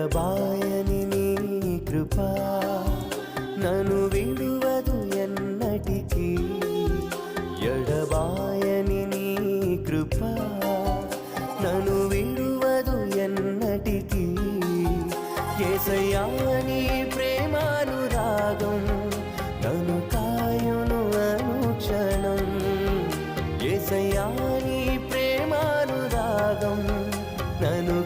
ఎడబాయని నీ కృపా నన్ను విడువదు ఎన్నటికీ. ఎడబాయని నీ కృపా నన్ను విడువదు ఎన్నటికీ. యేసయ్యా నీ ప్రేమానురాగం నన్ను కాయును అనుక్షణం. యేసయ్యా నీ ప్రేమానురాగం నన్ను